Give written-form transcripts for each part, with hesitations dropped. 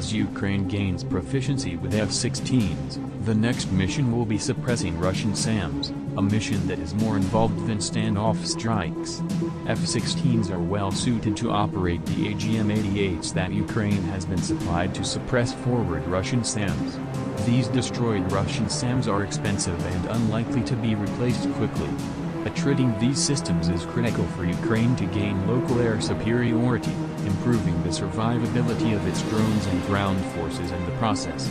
As Ukraine gains proficiency with F-16s, the next mission will be suppressing Russian SAMs, a mission that is more involved than standoff strikes. F-16s are well suited to operate the AGM-88s that Ukraine has been supplied to suppress forward Russian SAMs. These destroyed Russian SAMs are expensive and unlikely to be replaced quickly. Attriting these systems is critical for Ukraine to gain local air superiority, improving the survivability of its drones and ground forces in the process.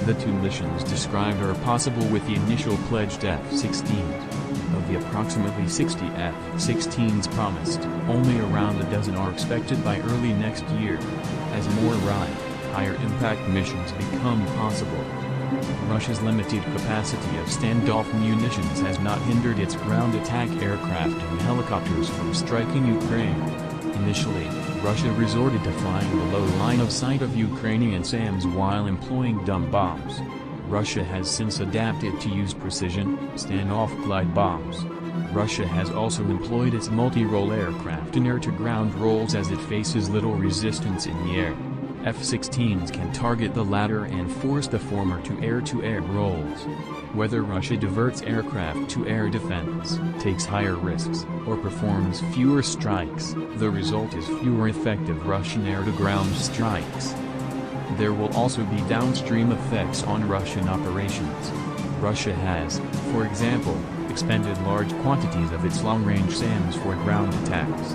The two missions described are possible with the initial pledged F-16s. Of the approximately 60 F-16s promised, only around a dozen are expected by early next year. As more higher impact missions become possible, Russia's limited capacity of standoff munitions has not hindered its ground attack aircraft and helicopters from striking Ukraine. Initially, Russia resorted to flying below line of sight of Ukrainian SAMs while employing dumb bombs. Russia has since adapted to use precision, standoff glide bombs. Russia has also employed its multi-role aircraft in air-to-ground roles as it faces little resistance in the air. F-16s can target the latter and force the former to air-to-air roles. Whether Russia diverts aircraft to air defense, takes higher risks, or performs fewer strikes, the result is fewer effective Russian air-to-ground strikes. There will also be downstream effects on Russian operations. Russia has, for example, expended large quantities of its long-range SAMs for ground attacks.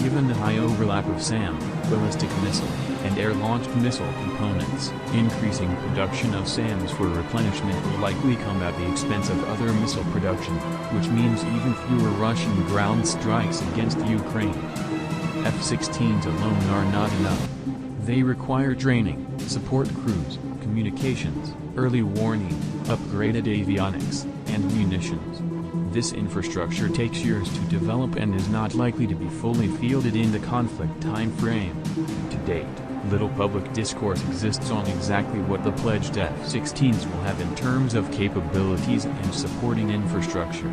Given the high overlap of SAM, ballistic missile, and air-launched missile components, increasing production of SAMs for replenishment will likely come at the expense of other missile production, which means even fewer Russian ground strikes against Ukraine. F-16s alone are not enough. They require training, support crews, communications, early warning, upgraded avionics, and munitions. This infrastructure takes years to develop and is not likely to be fully fielded in the conflict time frame. To date, little public discourse exists on exactly what the pledged F-16s will have in terms of capabilities and supporting infrastructure.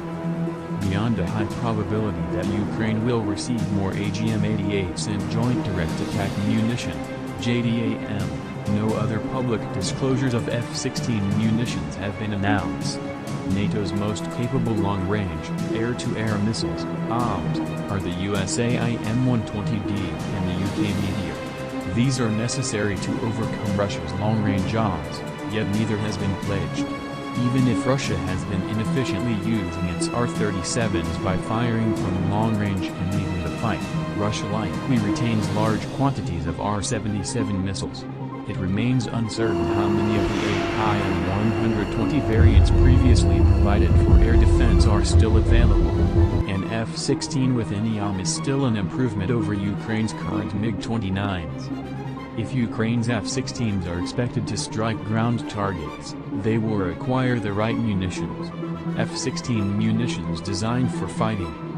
Beyond a high probability that Ukraine will receive more AGM-88s and Joint Direct Attack Munition, JDAM, no other public disclosures of F-16 munitions have been announced. NATO's most capable long-range, air-to-air missiles, AIMs, are the USAIM-120D and the UK Meteor. These are necessary to overcome Russia's long-range odds, yet neither has been pledged. Even if Russia has been inefficiently using its R-37s by firing from long range and leaving the fight, Russia likely retains large quantities of R-77 missiles. It remains uncertain how many of the AIM-120 variants previously provided for air defense are still available. An F-16 with an AIM is still an improvement over Ukraine's current MiG-29s. If Ukraine's F-16s are expected to strike ground targets, they will require the right munitions. F-16 munitions designed for fighting.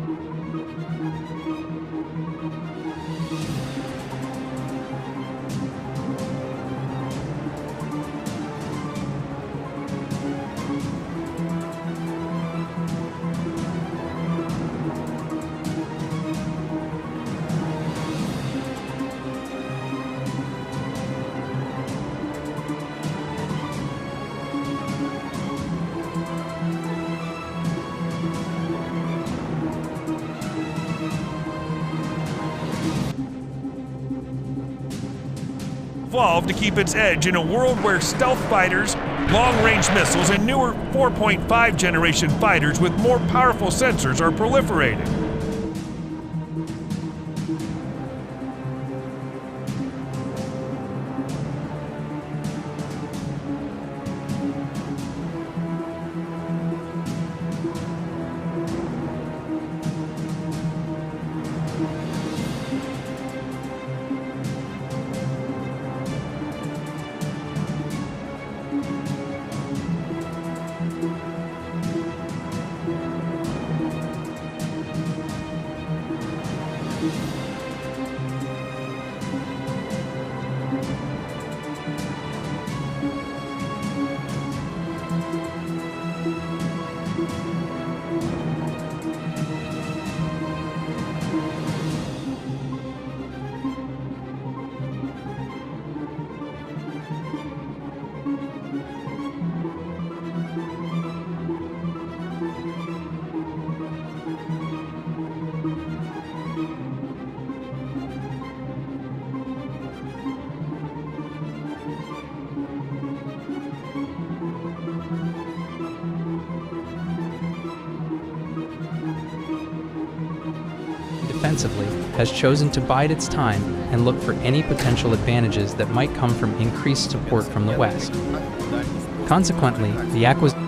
Evolved to keep its edge in a world where stealth fighters, long-range missiles, and newer 4.5 generation fighters with more powerful sensors are proliferating. offensively, has chosen to bide its time and look for any potential advantages that might come from increased support from the West. Consequently, the acquisition